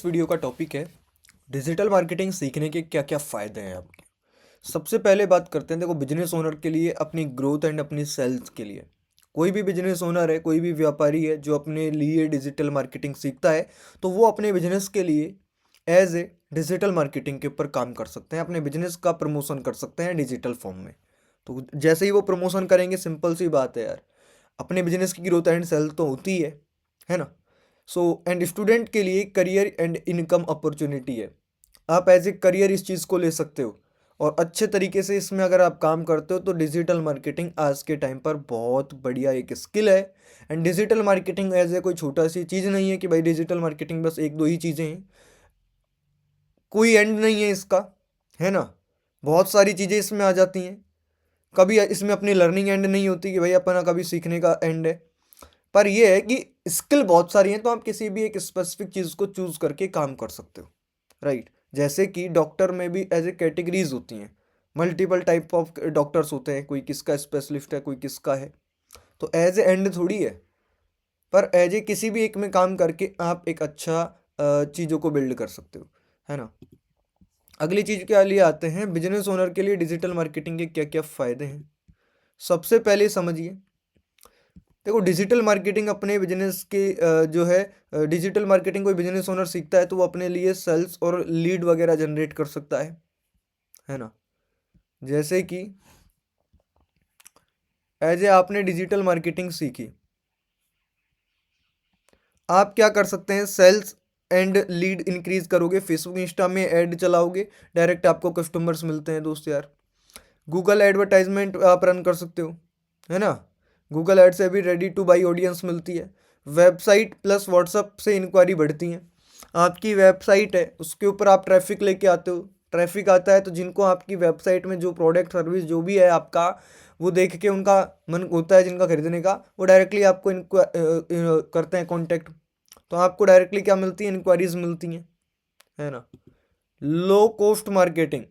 इस वीडियो का टॉपिक है डिजिटल मार्केटिंग सीखने के क्या क्या फ़ायदे हैं आपके। सबसे पहले बात करते हैं, देखो बिजनेस ओनर के लिए अपनी ग्रोथ एंड अपनी सेल्स के लिए कोई भी बिजनेस ओनर है, कोई भी व्यापारी है जो अपने लिए डिजिटल मार्केटिंग सीखता है तो वो अपने बिजनेस के लिए एज ए डिजिटल मार्केटिंग के ऊपर काम कर सकते हैं, अपने बिजनेस का प्रमोशन कर सकते हैं डिजिटल फॉर्म में। तो जैसे ही वो प्रमोशन करेंगे, सिंपल सी बात है यार, अपने बिजनेस की ग्रोथ एंड सेल तो होती है ना। सो एंड स्टूडेंट के लिए करियर एंड इनकम अपॉर्चुनिटी है। आप एज ए करियर इस चीज़ को ले सकते हो और अच्छे तरीके से इसमें अगर आप काम करते हो तो डिजिटल मार्केटिंग आज के टाइम पर बहुत बढ़िया एक स्किल है। And digital marketing as a कोई छोटा सी चीज़ नहीं है कि भाई डिजिटल मार्केटिंग बस एक दो ही चीज़ें हैं, कोई एंड नहीं है इसका, है ना। बहुत सारी चीज़ें इसमें आ जाती हैं। कभी इसमें अपनी लर्निंग एंड नहीं होती कि भाई अपना कभी सीखने का एंड है, पर यह है कि स्किल बहुत सारी हैं तो आप किसी भी एक स्पेसिफिक चीज़ को चूज करके काम कर सकते हो, राइट। जैसे कि डॉक्टर में भी एज ए कैटेगरीज होती हैं, मल्टीपल टाइप ऑफ डॉक्टर्स होते हैं, कोई किसका स्पेशलिस्ट है, कोई किसका है। तो एज ए एंड थोड़ी है, पर एज ए किसी भी एक में काम करके आप एक अच्छा चीज़ों को बिल्ड कर सकते हो, है ना। अगली चीज़ के लिए आते हैं, बिजनेस ओनर के लिए डिजिटल मार्केटिंग के क्या क्या फ़ायदे हैं। सबसे पहले समझिए, देखो डिजिटल मार्केटिंग अपने बिजनेस के जो है, डिजिटल मार्केटिंग कोई बिजनेस ओनर सीखता है तो वो अपने लिए सेल्स और लीड वगैरह जनरेट कर सकता है ना। जैसे कि एज ए आपने डिजिटल मार्केटिंग सीखी, आप क्या कर सकते हैं, सेल्स एंड लीड इंक्रीज करोगे, फेसबुक इंस्टा में ऐड चलाओगे, डायरेक्ट आपको कस्टमर्स मिलते हैं दोस्त यार। गूगल एडवर्टाइजमेंट आप रन कर सकते हो, है ना। गूगल एड से भी रेडी टू बाई ऑडियंस मिलती है। वेबसाइट प्लस व्हाट्सअप से इंक्वायरी बढ़ती है। आपकी वेबसाइट है, उसके ऊपर आप ट्रैफिक लेके आते हो, ट्रैफिक आता है तो जिनको आपकी वेबसाइट में जो प्रोडक्ट सर्विस जो भी है आपका, वो देख के उनका मन होता है जिनका खरीदने का, वो डायरेक्टली आपको इनको करते हैं कांटेक्ट। तो आपको डायरेक्टली क्या मिलती है, इंक्वायरीज मिलती हैं, है ना। लो कॉस्ट मार्केटिंग,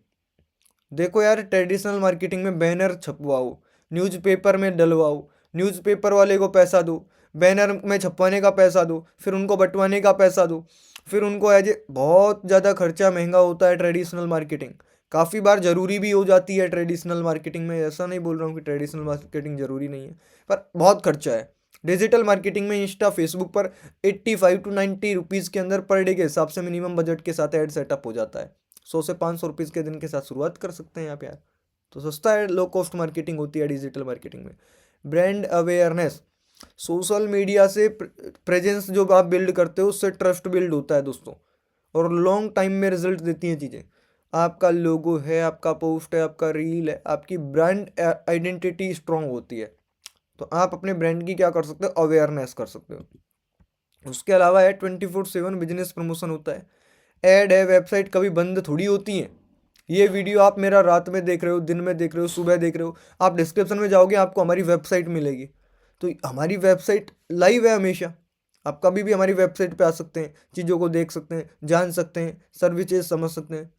देखो यार ट्रेडिशनल मार्केटिंग में बैनर छपवाओ, न्यूज़पेपर में डलवाओ, न्यूज़पेपर वाले को पैसा दो, बैनर में छपवाने का पैसा दो, फिर उनको बंटवाने का पैसा दो, फिर उनको एज ए बहुत ज़्यादा खर्चा महंगा होता है। ट्रेडिशनल मार्केटिंग काफ़ी बार ज़रूरी भी हो जाती है ट्रेडिशनल मार्केटिंग में, ऐसा नहीं बोल रहा हूँ कि ट्रेडिशनल मार्केटिंग ज़रूरी नहीं है, पर बहुत खर्चा है। डिजिटल मार्केटिंग में इंस्टा फेसबुक पर 85 to 90 रुपीज़ के अंदर पर डे के हिसाब से मिनिमम बजट के साथ ऐड सेटअप हो जाता है। 100 से 500 रुपीज़ के दिन के साथ शुरुआत कर सकते हैं आप यार। तो सस्ता है, लो कॉस्ट मार्केटिंग होती है डिजिटल मार्केटिंग में। ब्रांड अवेयरनेस, सोशल मीडिया से प्रेजेंस जो आप बिल्ड करते हो उससे ट्रस्ट बिल्ड होता है दोस्तों, और लॉन्ग टाइम में रिजल्ट देती हैं चीज़ें। आपका लोगो है, आपका पोस्ट है, आपका रील है, आपकी ब्रांड आइडेंटिटी स्ट्रांग होती है, तो आप अपने ब्रांड की क्या कर सकते हो, अवेयरनेस कर सकते हो। उसके अलावा है 24/7 बिजनेस प्रमोशन होता है। ऐड है, वेबसाइट कभी बंद थोड़ी होती है। ये वीडियो आप मेरा रात में देख रहे हो, दिन में देख रहे हो, सुबह देख रहे हो, आप डिस्क्रिप्शन में जाओगे आपको हमारी वेबसाइट मिलेगी। तो हमारी वेबसाइट लाइव है हमेशा, आप कभी भी हमारी वेबसाइट पे आ सकते हैं, चीज़ों को देख सकते हैं, जान सकते हैं, सर्विसेज समझ सकते हैं,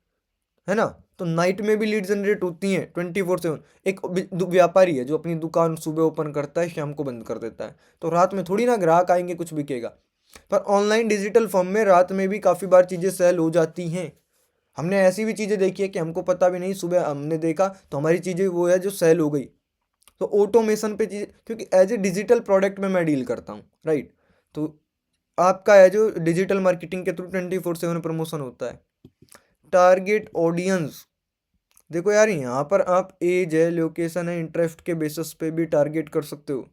है ना। तो नाइट में भी लीड जनरेट होती हैं 24/7। एक व्यापारी है जो अपनी दुकान सुबह ओपन करता है, शाम को बंद कर देता है, तो रात में थोड़ी ना ग्राहक आएंगे कुछ बिकेगा। पर ऑनलाइन डिजिटल फॉर्म में रात में भी काफ़ी बार चीज़ें सेल हो जाती हैं। हमने ऐसी भी चीज़ें देखी है कि हमको पता भी नहीं, सुबह हमने देखा तो हमारी चीज़ें वो है जो सेल हो गई। तो ऑटोमेशन पे चीज़, क्योंकि एज ए डिजिटल प्रोडक्ट में मैं डील करता हूँ, राइट। तो आपका है जो डिजिटल मार्केटिंग के थ्रू 24/7 प्रमोशन होता है। टारगेट ऑडियंस, देखो यार यहाँ पर आप एज है, लोकेशन है, इंटरेस्ट के बेसिस पे भी टारगेट कर सकते हो,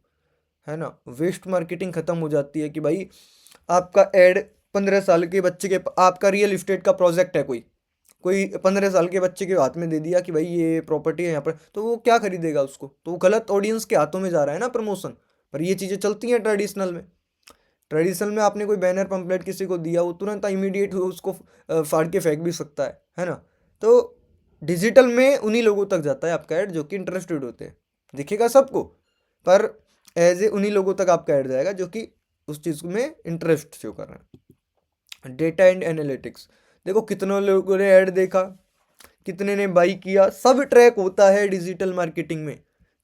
है ना। वेस्ट मार्केटिंग खत्म हो जाती है कि भाई आपका एड 15 साल के बच्चे के, आपका रियल इस्टेट का प्रोजेक्ट है, कोई कोई 15 साल के बच्चे के हाथ में दे दिया कि भाई ये प्रॉपर्टी है यहाँ पर, तो वो क्या खरीदेगा उसको, तो वो गलत ऑडियंस के हाथों में जा रहा है ना प्रमोशन। पर ये चीज़ें चलती हैं ट्रेडिशनल में। ट्रेडिशनल में आपने कोई बैनर पंपलेट किसी को दिया, वो तुरंत इमीडिएट उसको फाड़ के फेंक भी सकता है ना। तो डिजिटल में उन्हीं लोगों तक जाता है आपका ऐड जो कि इंटरेस्टेड होते हैं, दिखेगा सबको, पर एज ए उन्हीं लोगों तक आपका ऐड जाएगा जो कि उस चीज़ में इंटरेस्ट शो कर रहे हैं। डेटा एंड एनालिटिक्स, देखो कितनों लोगों ने ऐड देखा, कितने ने बाई किया, सब ट्रैक होता है डिजिटल मार्केटिंग में।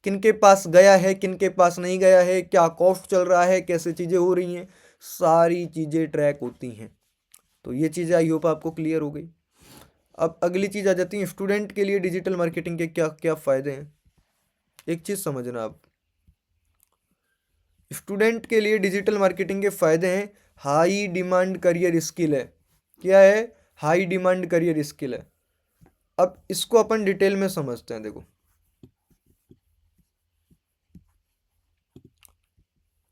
किन के पास गया है, किन के पास नहीं गया है, क्या कॉस्ट चल रहा है, कैसे चीज़ें हो रही हैं, सारी चीज़ें ट्रैक होती हैं। तो ये चीज़ें आई होप आपको क्लियर हो गई। अब अगली चीज़ आ जाती है, स्टूडेंट के लिए डिजिटल मार्केटिंग के क्या क्या फ़ायदे हैं। एक चीज़ समझना आप, स्टूडेंट के लिए डिजिटल मार्केटिंग के फ़ायदे हैं, हाई डिमांड करियर स्किल है। क्या है? हाई डिमांड करियर स्किल है। अब इसको अपन डिटेल में समझते हैं। देखो,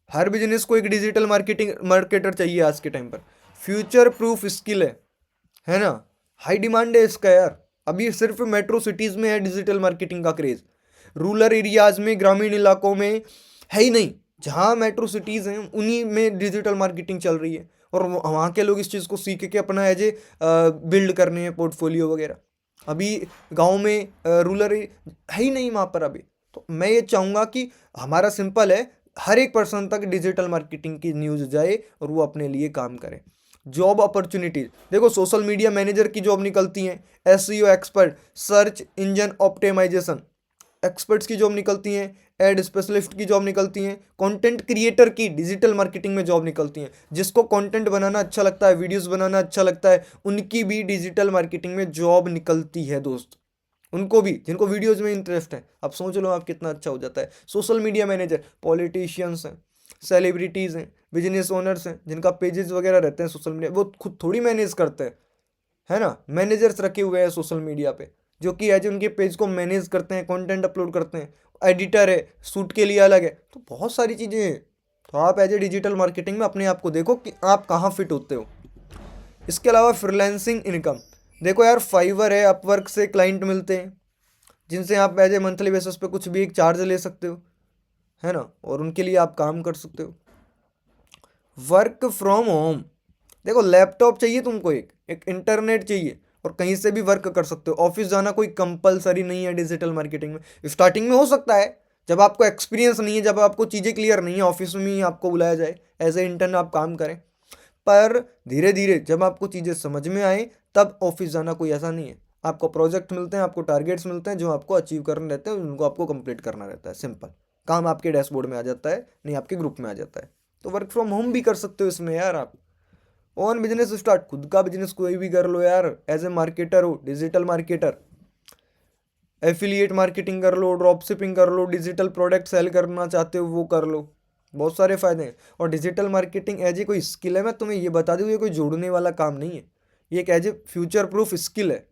हर बिजनेस को एक डिजिटल मार्केटर चाहिए आज के टाइम पर। फ्यूचर प्रूफ स्किल है ना। हाई डिमांड है इसका यार। अभी सिर्फ मेट्रो सिटीज में है डिजिटल मार्केटिंग का क्रेज, रूरल एरियाज में, ग्रामीण इलाकों में है ही नहीं। जहाँ मेट्रो सिटीज हैं उन्हीं में डिजिटल मार्केटिंग चल रही है, और वहाँ के लोग इस चीज़ को सीख के अपना एज ए बिल्ड करने हैं पोर्टफोलियो वगैरह। अभी गांव में रूरल है ही नहीं वहाँ पर अभी। तो मैं ये चाहूँगा कि हमारा सिंपल है, हर एक पर्सन तक डिजिटल मार्केटिंग की न्यूज़ जाए और वो अपने लिए काम करे। जॉब अपॉर्चुनिटीज, देखो सोशल मीडिया मैनेजर की जॉब निकलती हैं, SEO expert, search engine optimisation experts की जॉब निकलती हैं, एड स्पेशलिस्ट की जॉब निकलती हैं, कंटेंट क्रिएटर की डिजिटल मार्केटिंग में जॉब निकलती हैं। जिसको कंटेंट बनाना अच्छा लगता है, वीडियोस बनाना अच्छा लगता है, उनकी भी डिजिटल मार्केटिंग में जॉब निकलती है दोस्त। उनको भी, जिनको वीडियोस में इंटरेस्ट है। अब सोच लो आप कितना अच्छा हो जाता है। सोशल मीडिया मैनेजर, पॉलिटिशियंस हैं, सेलिब्रिटीज़ हैं, बिजनेस ओनर्स हैं, जिनका पेजेस वगैरह रहते हैं सोशल मीडिया, वो खुद थोड़ी मैनेज करते हैं, है ना। मैनेजर्स रखे हुए हैं सोशल मीडिया पे, जो कि एज उनके पेज को मैनेज करते हैं, कंटेंट अपलोड करते हैं। एडिटर है, शूट के लिए अलग है। तो बहुत सारी चीज़ें हैं। तो आप एज ए डिजिटल मार्केटिंग में अपने आप को देखो कि आप कहाँ फिट होते हो। इसके अलावा फ्रीलांसिंग इनकम, देखो यार, फाइवर है, अपवर्क से क्लाइंट मिलते हैं, जिनसे आप एज ए मंथली बेसिस पे कुछ भी एक चार्ज ले सकते हो, है ना, और उनके लिए आप काम कर सकते हो। वर्क फ्रॉम होम, देखो लैपटॉप चाहिए तुमको, एक इंटरनेट चाहिए, और कहीं से भी वर्क कर सकते हो। ऑफिस जाना कोई कंपलसरी नहीं है डिजिटल मार्केटिंग में। स्टार्टिंग में हो सकता है, जब आपको एक्सपीरियंस नहीं है, जब आपको चीज़ें क्लियर नहीं है, ऑफिस में ही आपको बुलाया जाए, एज ए इंटर्न आप काम करें। पर धीरे धीरे जब आपको चीज़ें समझ में आए, तब ऑफिस जाना कोई ऐसा नहीं है। आपको प्रोजेक्ट मिलते हैं, आपको टारगेट्स मिलते हैं, जो आपको अचीव करने रहते हैं, उनको आपको कंप्लीट करना रहता है। सिंपल काम आपके डैशबोर्ड में आ जाता है, नहीं आपके ग्रुप में आ जाता है। तो वर्क फ्रॉम होम भी कर सकते हो इसमें यार आप। ओन बिजनेस स्टार्ट, खुद का बिजनेस कोई भी कर लो यार, एज ए मार्केटर हो, डिजिटल मार्केटर। एफिलिएट मार्केटिंग कर लो, ड्रॉप शिपिंग कर लो, डिजिटल प्रोडक्ट सेल करना चाहते हो वो कर लो। बहुत सारे फायदे हैं। और डिजिटल मार्केटिंग एज ए कोई स्किल है, मैं तुम्हें ये बता दूँ, ये कोई जोड़ने वाला काम नहीं है। ये एक as a future proof skill है।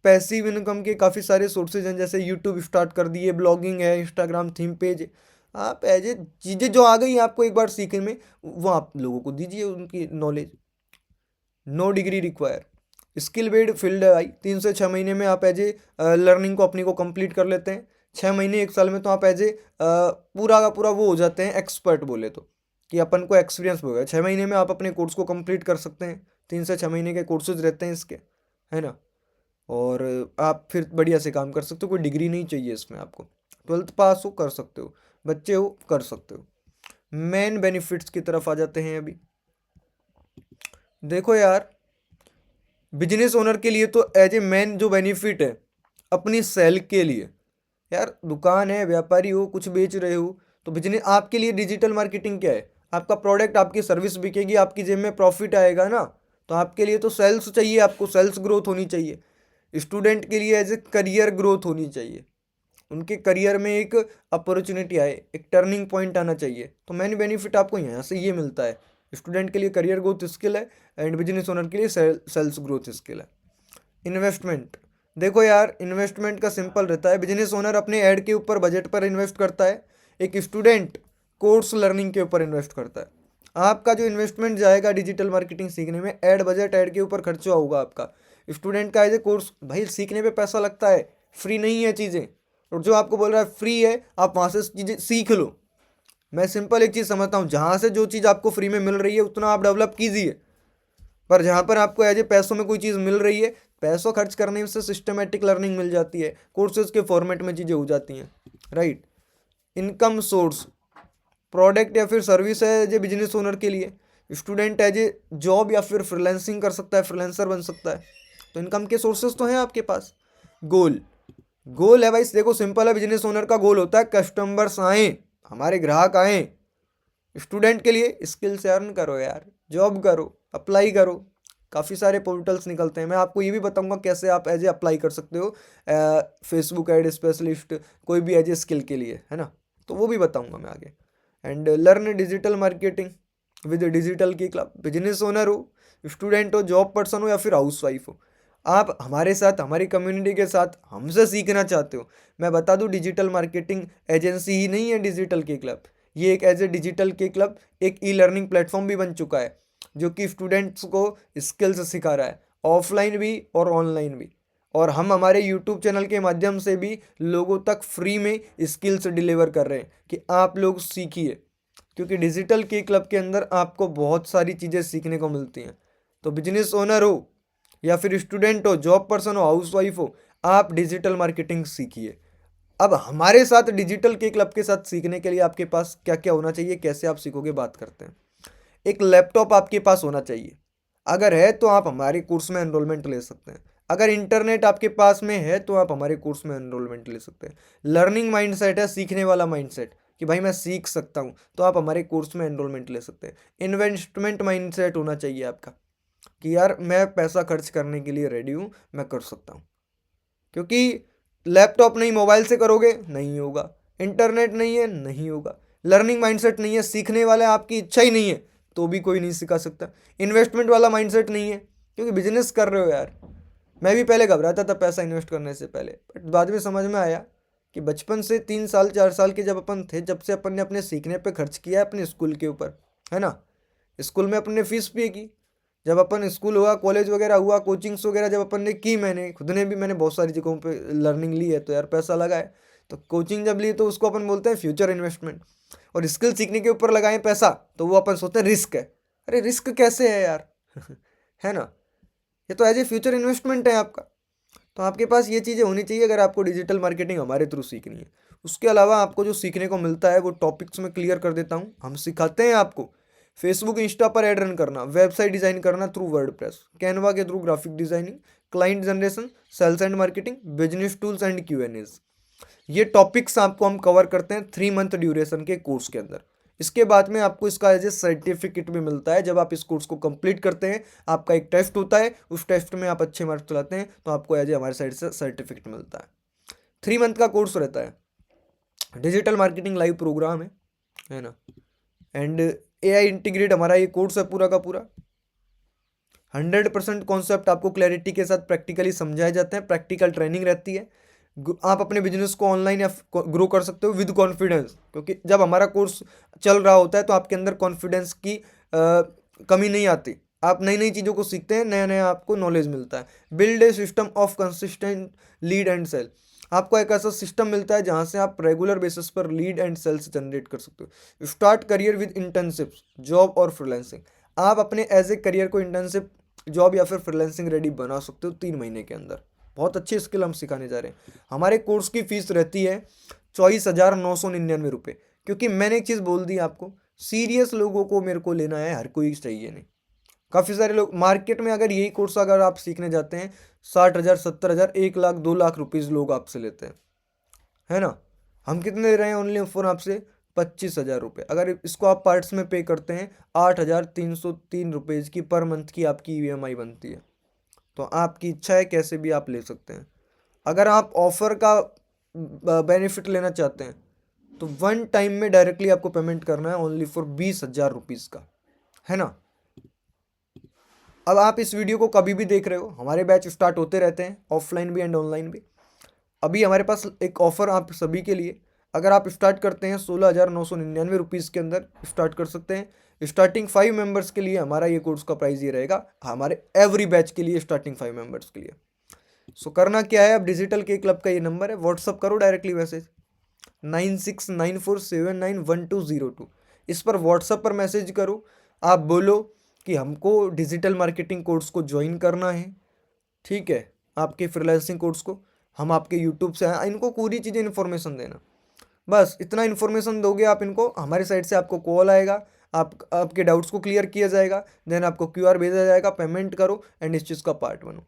पैसिव इनकम के काफ़ी सारे सोर्सेज हैं, जैसे यूट्यूब स्टार्ट कर दिए, ब्लॉगिंग है, इंस्टाग्राम थीम पेज। आप एज ए चीज़ें जो आ गई हैं आपको एक बार सीखने में, वो आप लोगों को दीजिए उनकी knowledge. No degree require, skill based field है भाई। 3 से 6 महीने में आप एज ए लर्निंग को अपनी को कंप्लीट कर लेते हैं। 6 महीने 1 साल में तो आप एज ए पूरा का पूरा वो हो जाते हैं एक्सपर्ट, बोले तो, कि अपन को एक्सपीरियंस हो गया। 6 महीने में आप अपने कोर्स को कंप्लीट कर सकते हैं। 3 से 6 महीने के कोर्सेज रहते हैं इसके, है ना। और आप फिर बढ़िया से काम कर सकते हो। कोई डिग्री नहीं चाहिए इसमें आपको, 12th पास हो कर सकते हो, बच्चे हो कर सकते हो। मेन बेनिफिट्स की तरफ आ जाते हैं अभी। देखो यार, बिजनेस ओनर के लिए तो एज ए मैन जो बेनिफिट है, अपनी सेल के लिए, यार दुकान है, व्यापारी हो, कुछ बेच रहे हो, तो बिजनेस आपके लिए डिजिटल मार्केटिंग क्या है? आपका प्रोडक्ट, आपकी सर्विस बिकेगी, आपकी जेब में प्रॉफिट आएगा ना। तो आपके लिए तो सेल्स चाहिए, आपको सेल्स ग्रोथ होनी चाहिए। स्टूडेंट के लिए एज ए करियर ग्रोथ होनी चाहिए, उनके करियर में एक अपॉर्चुनिटी आए, एक टर्निंग पॉइंट आना चाहिए। तो मेन बेनिफिट आपको यहाँ से ये मिलता है। स्टूडेंट के लिए करियर ग्रोथ स्किल है, एंड बिजनेस ओनर के लिए सेल्स ग्रोथ स्किल है। इन्वेस्टमेंट, देखो यार, इन्वेस्टमेंट का सिंपल रहता है। बिजनेस ओनर अपने ऐड के ऊपर, बजट पर इन्वेस्ट करता है। एक स्टूडेंट कोर्स लर्निंग के ऊपर इन्वेस्ट करता है। आपका जो इन्वेस्टमेंट जाएगा डिजिटल मार्केटिंग सीखने में, ऐड बजट, ऐड के ऊपर खर्चा होगा आपका। स्टूडेंट का एज ए कोर्स, भाई सीखने पे पैसा लगता है, फ्री नहीं है चीज़ें। और जो आपको बोल रहा है फ्री है, आप वहाँ से चीज़ें सीख लो। मैं सिंपल एक चीज़ समझता हूँ, जहाँ से जो चीज़ आपको फ्री में मिल रही है उतना आप डेवलप कीजिए। पर जहाँ पर आपको एज ए पैसों में कोई चीज़ मिल रही है, पैसों खर्च करने से सिस्टमेटिक लर्निंग मिल जाती है, कोर्सेज के फॉर्मेट में चीज़ें हो जाती हैं, राइट। इनकम सोर्स, प्रोडक्ट या फिर सर्विस है एज ए बिजनेस ओनर के लिए। स्टूडेंट एज ए जॉब या फिर फ्रीलांसिंग कर सकता है, फ्रीलांसर बन सकता है। तो इनकम के सोर्सेज तो हैं आपके पास। गोल, गोल है भाई, देखो सिंपल है, बिजनेस ओनर का गोल होता है कस्टमर्स आए, हमारे ग्राहक आए। स्टूडेंट के लिए स्किल से अर्न करो यार, जॉब करो, अप्लाई करो। काफ़ी सारे पोर्टल्स निकलते हैं। मैं आपको ये भी बताऊंगा कैसे आप एज ए अप्लाई कर सकते हो फेसबुक एड स्पेशलिस्ट, कोई भी एज ए स्किल के लिए, है ना। तो वो भी बताऊंगा मैं आगे। And learn digital marketing with digital की क्लब। बिजनेस ओनर हो, स्टूडेंट हो, जॉब पर्सन हो या फिर हाउस वाइफ हो, आप हमारे साथ, हमारी कम्युनिटी के साथ हमसे सीखना चाहते हो, मैं बता दूं डिजिटल मार्केटिंग एजेंसी ही नहीं है डिजिटल के क्लब। ये एक एज ए डिजिटल के क्लब एक ई लर्निंग प्लेटफॉर्म भी बन चुका है, जो कि स्टूडेंट्स को स्किल्स सिखा रहा है, ऑफलाइन भी और ऑनलाइन भी। और हम हमारे यूट्यूब चैनल के माध्यम से भी लोगों तक फ्री में स्किल्स डिलीवर कर रहे हैं कि आप लोग सीखिए, क्योंकि डिजिटल के क्लब के अंदर आपको बहुत सारी चीज़ें सीखने को मिलती हैं। तो बिजनेस ओनर हो या फिर स्टूडेंट हो, जॉब पर्सन हो, हाउस वाइफ हो, आप डिजिटल मार्केटिंग सीखिए। अब हमारे साथ डिजिटल के क्लब के साथ सीखने के लिए आपके पास क्या क्या होना चाहिए, कैसे आप सीखोगे, बात करते हैं। एक लैपटॉप आपके पास होना चाहिए। अगर है तो आप हमारे कोर्स में एनरोलमेंट ले सकते हैं। अगर इंटरनेट आपके पास में है तो आप हमारे कोर्स में एनरोलमेंट ले सकते हैं। लर्निंग माइंडसेट है, सीखने वाला माइंडसेट कि भाई मैं सीख सकता हूँ, तो आप हमारे कोर्स में एनरोलमेंट ले सकते हैं। इन्वेस्टमेंट माइंडसेट होना चाहिए आपका कि यार मैं पैसा खर्च करने के लिए रेडी हूँ, मैं कर सकता हूँ। क्योंकि लैपटॉप नहीं, मोबाइल से करोगे नहीं होगा, इंटरनेट नहीं है नहीं होगा, लर्निंग माइंडसेट नहीं है, सीखने वाला आपकी इच्छा ही नहीं है तो भी कोई नहीं सिखा सकता। इन्वेस्टमेंट वाला माइंडसेट नहीं है, क्योंकि बिजनेस कर रहे हो यार। मैं भी पहले घबराता था पैसा इन्वेस्ट करने से पहले, बट बाद में समझ में आया कि बचपन से 3 साल 4 साल के जब अपन थे, जब से अपन ने अपने सीखने पे खर्च किया है अपने स्कूल के ऊपर, है ना। स्कूल में अपन ने फीस पे की, जब अपन स्कूल हुआ, कॉलेज वगैरह हुआ, कोचिंग्स वगैरह जब अपन ने की, मैंने खुद ने भी, मैंने बहुत सारी जगहों पे लर्निंग ली है, तो यार पैसा लगा है। तो कोचिंग जब ली तो उसको अपन बोलते हैं फ्यूचर इन्वेस्टमेंट। और स्किल सीखने के ऊपर लगाएं पैसा तो वो अपन सोचते हैं रिस्क है। अरे रिस्क कैसे है यार है ना, ये तो एज ए फ्यूचर इन्वेस्टमेंट है आपका। तो आपके पास ये चीज़ें होनी चाहिए अगर आपको डिजिटल मार्केटिंग हमारे थ्रू सीखनी है। उसके अलावा आपको जो सीखने को मिलता है वो टॉपिक्स में क्लियर कर देता हूँ। हम सिखाते हैं आपको फेसबुक इंस्टा पर ऐड रन करना, वेबसाइट डिज़ाइन करना थ्रू वर्डप्रेस, कैनवा के through graphic designing, client generation, sales and marketing, business tools and Q&As। ये टॉपिक्स आपको हम कवर करते हैं 3 मंथ ड्यूरेशन के कोर्स के अंदर। इसके बाद में आपको इसका एज ए सर्टिफिकेट भी मिलता है। जब आप इस कोर्स को कंप्लीट करते हैं, आपका एक टेस्ट होता है, उस टेस्ट में आप अच्छे मार्क्स लाते हैं तो आपको एज ए हमारे साइड से सर्टिफिकेट मिलता है। 3 मंथ का कोर्स रहता है, डिजिटल मार्केटिंग लाइव प्रोग्राम है ना। एंड AI इंटीग्रेट हमारा ये कोर्स है पूरा का पूरा। 100% कॉन्सेप्ट आपको क्लैरिटी के साथ प्रैक्टिकली समझाए जाते हैं, प्रैक्टिकल ट्रेनिंग रहती है। आप अपने बिजनेस को ऑनलाइन या ग्रो कर सकते हो विद कॉन्फिडेंस, क्योंकि जब हमारा कोर्स चल रहा होता है तो आपके अंदर कॉन्फिडेंस की कमी नहीं आती। आप नई नई चीज़ों को सीखते हैं, नया नया आपको नॉलेज मिलता है। Build a system of consistent lead and sale. आपको एक ऐसा सिस्टम मिलता है जहां से आप रेगुलर बेसिस पर लीड एंड सेल्स जनरेट कर सकते हो। Start career with internships, job और फ्रीलांसिंग। आप अपने एज ए करियर को इंटर्नशिप, जॉब या फिर फ्रीलांसिंग रेडी बना सकते हो 3 महीने के अंदर। बहुत अच्छी स्किल हम सिखाने जा रहे हैं। हमारे कोर्स की फीस रहती है 24,999 रुपये। क्योंकि मैंने एक चीज़ बोल दी आपको, सीरियस लोगों को मेरे को लेना है, हर कोई चाहिए नहीं। काफ़ी सारे लोग मार्केट में, अगर यही कोर्स अगर आप सीखने जाते हैं, 60,000 70,000 1 लाख 2 लाख रुपीज़ लोग आपसे लेते हैं, है ना। हम कितने दे रहे हैं ओनली फॉर आपसे 25,000 रुपये। अगर इसको आप पार्ट्स में पे करते हैं, 8,303 रुपीज़ की पर मंथ की आपकी EMI बनती है। तो आपकी इच्छा है, कैसे भी आप ले सकते हैं। अगर आप ऑफर का बेनिफिट लेना चाहते हैं तो 1 टाइम में डायरेक्टली आपको पेमेंट करना है ओनली फॉर 20,000 रुपीज़ का, है ना। अब आप इस वीडियो को कभी भी देख रहे हो, हमारे बैच स्टार्ट होते रहते हैं ऑफलाइन भी एंड ऑनलाइन भी। अभी हमारे पास एक ऑफर आप सभी के लिए, अगर आप स्टार्ट करते हैं 16,999 रुपीज़ के अंदर स्टार्ट कर सकते हैं। स्टार्टिंग 5 मेंबर्स के लिए हमारा ये कोर्स का प्राइस ये रहेगा, हमारे एवरी बैच के लिए, स्टार्टिंग 5 मेंबर्स के लिए। सो करना क्या है, अब डिजिटल के क्लब का ये नंबर है, व्हाट्सअप करो डायरेक्टली मैसेज 9694791202। इस पर व्हाट्सअप पर मैसेज करो, आप बोलो कि हमको डिजिटल मार्केटिंग कोर्स को ज्वाइन करना है, ठीक है, आपके फ्रीलांसिंग कोर्स को। हम आपके यूट्यूब से आए, इनको पूरी चीज़ें इन्फॉर्मेशन देना। बस इतना इन्फॉर्मेशन दोगे आप इनको, हमारी साइड से आपको कॉल आएगा, आपके डाउट्स को क्लियर किया जाएगा, देन आपको QR भेजा जाएगा, पेमेंट करो एंड इस चीज़ का पार्ट बनो।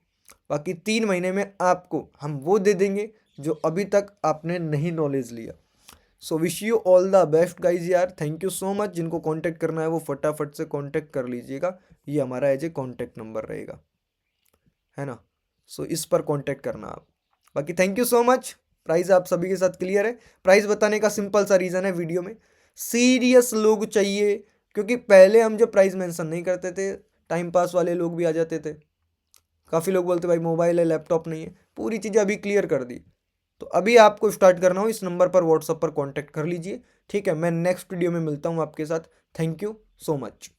बाकी 3 महीने में आपको हम वो दे देंगे जो अभी तक आपने नहीं नॉलेज लिया। So wish you all the best guys यार, थैंक यू सो मच। जिनको कांटेक्ट करना है वो फटाफट से कांटेक्ट कर लीजिएगा, ये हमारा एज ए कांटेक्ट नंबर रहेगा, है ना। सो इस पर कांटेक्ट करना आप। बाकी thank you so much. Price आप सभी के साथ क्लियर है। प्राइस बताने का सिंपल सा रीज़न है, वीडियो में सीरियस लोग चाहिए, क्योंकि पहले हम जब प्राइस मेंशन नहीं करते थे टाइम पास वाले लोग भी आ जाते थे। काफ़ी लोग बोलते भाई मोबाइल है लैपटॉप नहीं है, पूरी चीज़ें अभी क्लियर कर दी। तो अभी आपको स्टार्ट करना हो इस नंबर पर व्हाट्सअप पर कांटेक्ट कर लीजिए, ठीक है। मैं नेक्स्ट वीडियो में मिलता हूँ आपके साथ। Thank you so much.